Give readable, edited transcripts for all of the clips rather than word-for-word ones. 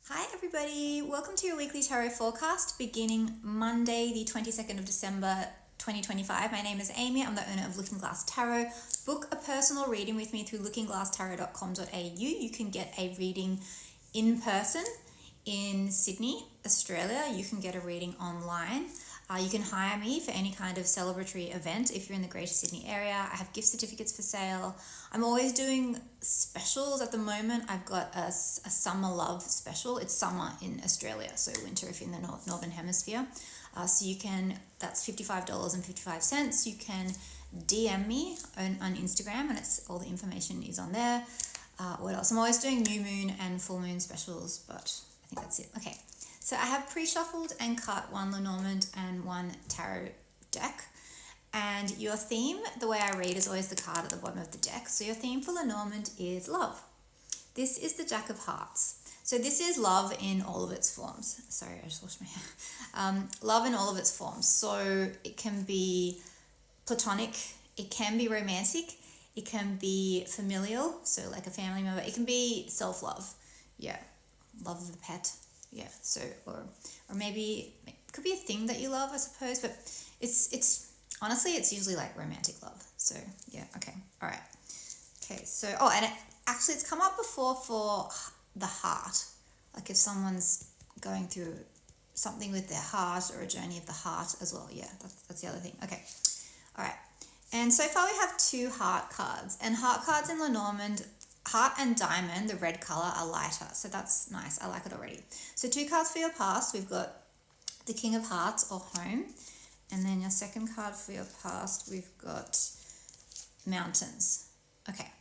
Hi everybody, welcome to your weekly tarot forecast beginning Monday the 22nd of December 2025. My name is Amy, I'm the owner of Looking Glass Tarot. Book a personal reading with me through lookingglasstarot.com.au. You can get a reading in person in Sydney, Australia. You can get a reading online. You can hire me for any kind of celebratory event if you're in the Greater Sydney area. I have gift certificates for sale. I'm always doing specials at the moment. I've got a summer love special. It's summer in Australia, so winter if you're in the Northern Hemisphere. So you can, that's $55.55. You can DM me on Instagram and it's all the information is on there. What else? I'm always doing new moon and full moon specials, but I think that's it. Okay. So I have pre-shuffled and cut one Lenormand and one tarot deck. And your theme, the way I read, is always the card at the bottom of the deck. So your theme for Lenormand is love. This is the Jack of Hearts. So this is love in all of its forms. Sorry, I just washed my hair. Love in all of its forms. So it can be platonic, it can be romantic, it can be familial, so like a family member. It can be self-love. Yeah, love of a pet. Yeah, so or maybe it could be a thing that you love, I suppose, but it's honestly it's usually like romantic love. So yeah, okay, all right, okay. So and actually it's come up before for the heart, like if someone's going through something with their heart or a journey of the heart as well. Yeah, that's the other thing. Okay, all right. And so far we have two heart cards, and heart cards in Lenormand. Heart and diamond, the red color, are lighter, so that's nice. I like it already. So two cards for your past. We've got the King of Hearts or home, and then your second card for your past, we've got mountains. Okay,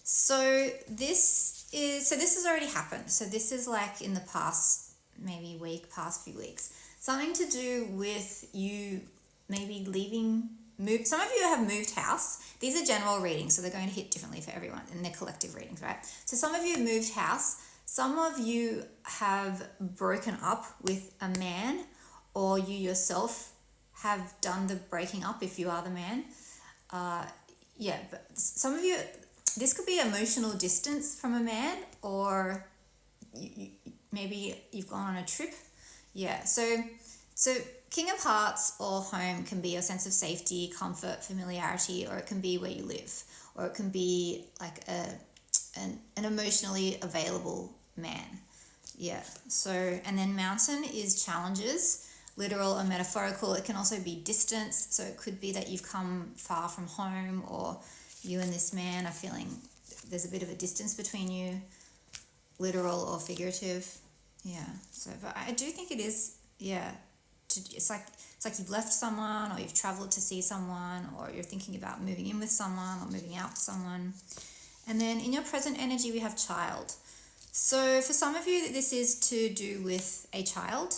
so this has already happened. So this is like in the past, maybe past few weeks, something to do with you maybe leaving. Some of you have moved house. These are general readings, so they're going to hit differently for everyone, and they're collective readings, right? So some of you have moved house. Some of you have broken up with a man, or you yourself have done the breaking up if you are the man. Yeah, but some of you, this could be emotional distance from a man, or maybe you've gone on a trip. Yeah, so King of Hearts or home can be your sense of safety, comfort, familiarity, or it can be where you live, or it can be like an emotionally available man. Yeah, so, and then mountain is challenges, literal or metaphorical. It can also be distance, so it could be that you've come far from home, or you and this man are feeling there's a bit of a distance between you, literal or figurative. Yeah, so, but I do think it is, yeah, it's like you've left someone, or you've traveled to see someone, or you're thinking about moving in with someone or moving out with someone. And then in your present energy we have child. So for some of you this is to do with a child,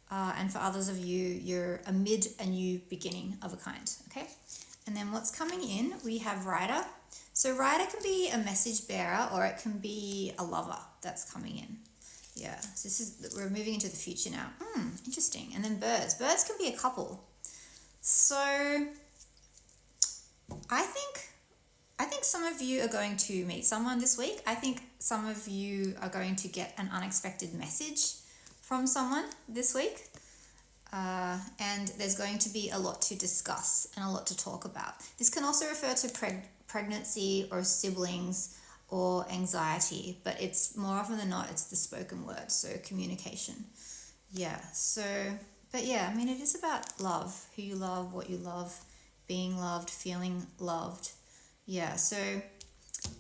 and for others of you you're amid a new beginning of a kind. Okay, and then what's coming in, we have rider. So rider can be a message bearer, or it can be a lover that's coming in. Yeah, so we're moving into the future now. Interesting. And then birds. Birds can be a couple. So I think some of you are going to meet someone this week. I think some of you are going to get an unexpected message from someone this week. And there's going to be a lot to discuss and a lot to talk about. This can also refer to pregnancy or siblings or anxiety, but it's more often than not, it's the spoken word, so communication. Yeah, so, but yeah, I mean, it is about love, who you love, what you love, being loved, feeling loved. Yeah, so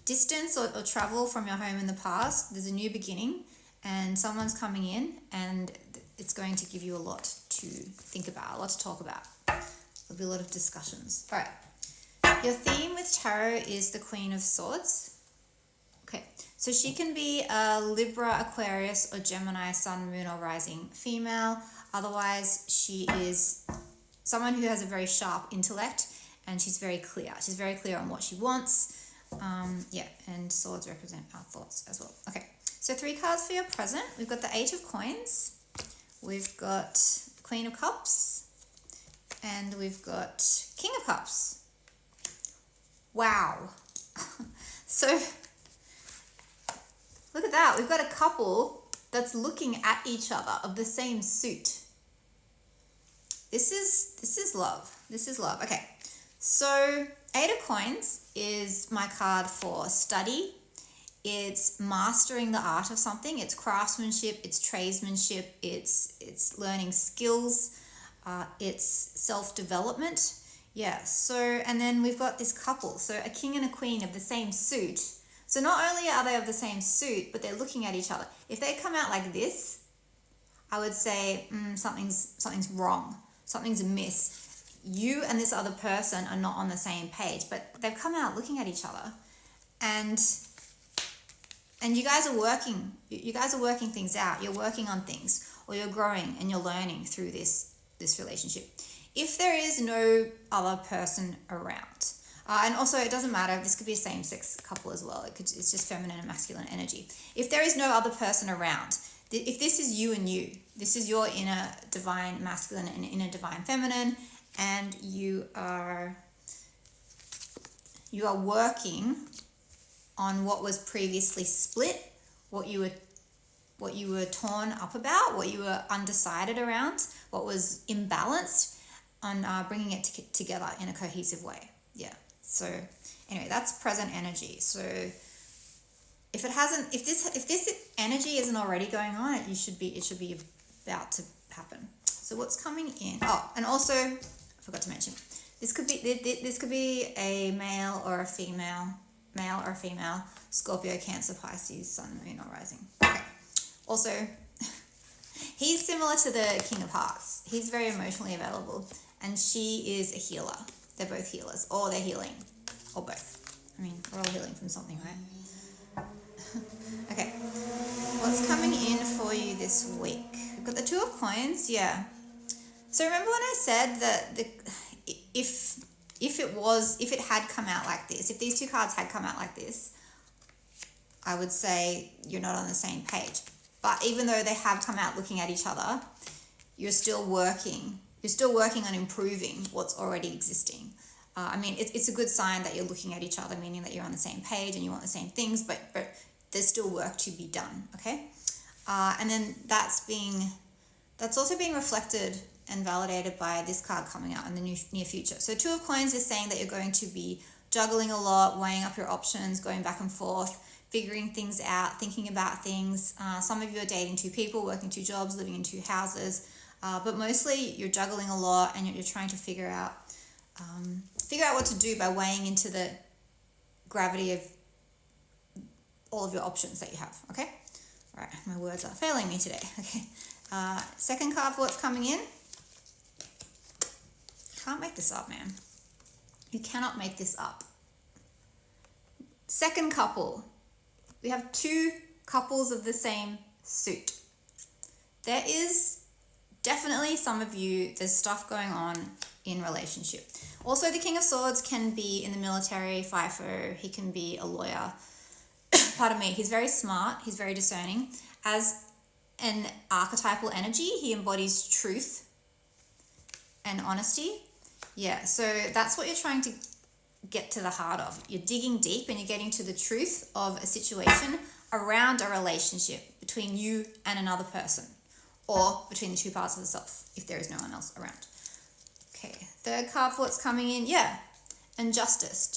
distance or travel from your home in the past, there's a new beginning, and someone's coming in, and it's going to give you a lot to think about, a lot to talk about. There'll be a lot of discussions. All right, your theme with tarot is the Queen of Swords. Okay, so she can be a Libra, Aquarius, or Gemini, Sun, Moon, or Rising female. Otherwise, she is someone who has a very sharp intellect, and she's very clear. She's very clear on what she wants. Yeah, and swords represent our thoughts as well. Okay, so three cards for your present. We've got the Eight of Coins. We've got Queen of Cups. And we've got King of Cups. Wow. So look at that. We've got a couple that's looking at each other of the same suit. This is love. This is love. Okay. So 8 of Coins is my card for study. It's mastering the art of something. It's craftsmanship, it's tradesmanship, it's learning skills, it's self-development. Yeah, so, and then we've got this couple. So a king and a queen of the same suit. So not only are they of the same suit, but they're looking at each other. If they come out like this, I would say something's wrong. Something's amiss. You and this other person are not on the same page, but they've come out looking at each other. And you guys are working. You guys are working things out. You're working on things, or you're growing and you're learning through this relationship. If there is no other person around, and also it doesn't matter. This could be a same-sex couple as well. It's just feminine and masculine energy. If there is no other person around, if this is you and you, this is your inner divine masculine and inner divine feminine, and you are working on what was previously split, what you were torn up about, what you were undecided around, what was imbalanced, on bringing it together in a cohesive way. Yeah. So anyway, that's present energy. So if this energy isn't already going on, it should be about to happen. So what's coming in? Oh, and also I forgot to mention, this could be a male or a female, Scorpio, Cancer, Pisces, Sun, Moon, or Rising. Okay. Also, he's similar to the King of Hearts. He's very emotionally available, and she is a healer. They're both healers, or they're healing, or both. I mean, we're all healing from something, right? Okay. What's coming in for you this week? We've got the Two of Coins. Yeah. So remember when I said that if it had come out like this, if these two cards had come out like this, I would say you're not on the same page. But even though they have come out looking at each other, you're still working on improving what's already existing. I mean, it's a good sign that you're looking at each other, meaning that you're on the same page and you want the same things, but there's still work to be done, okay? And then that's also being reflected and validated by this card coming out in the near future. So Two of Coins is saying that you're going to be juggling a lot, weighing up your options, going back and forth, figuring things out, thinking about things. Some of you are dating two people, working two jobs, living in two houses, but mostly you're juggling a lot and you're trying to figure out what to do by weighing into the gravity of all of your options that you have, okay? All right, my words are failing me today, okay? Second card for what's coming in. Can't make this up, man. You cannot make this up. Second couple. We have two couples of the same suit. There is definitely some of you, there's stuff going on in relationship. Also, the King of Swords can be in the military, FIFO, he can be a lawyer. Pardon me, he's very smart, he's very discerning. As an archetypal energy, he embodies truth and honesty. Yeah, so that's what you're trying to get to the heart of. You're digging deep and you're getting to the truth of a situation around a relationship between you and another person, or between the two parts of the self, if there is no one else around. Okay, third card for what's coming in, yeah, and justice.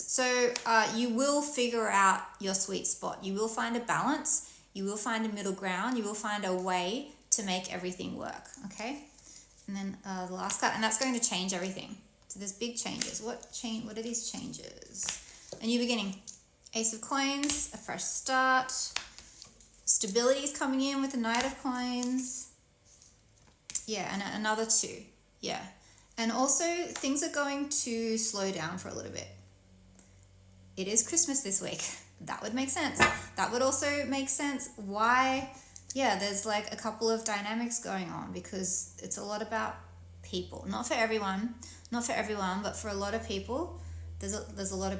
So you will figure out your sweet spot. You will find a balance. You will find a middle ground. You will find a way to make everything work, okay? And then the last card, and that's going to change everything. So there's big changes. What are these changes? A new beginning. Ace of Coins, a fresh start. Stability is coming in with the Knight of Coins. Yeah, and another 2. Yeah. And also, things are going to slow down for a little bit. It is Christmas this week. That would make sense. That would also make sense why, yeah, there's like a couple of dynamics going on, because it's a lot about people. Not for everyone, but for a lot of people, there's a lot of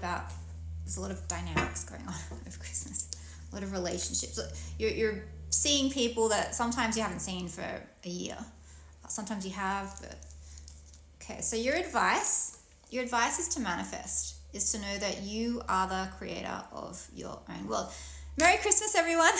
dynamics going on over Christmas. A lot of relationships. You're seeing people that sometimes you haven't seen for a year. Sometimes you have, but okay. So your advice is to manifest, is to know that you are the creator of your own world. Merry Christmas, everyone.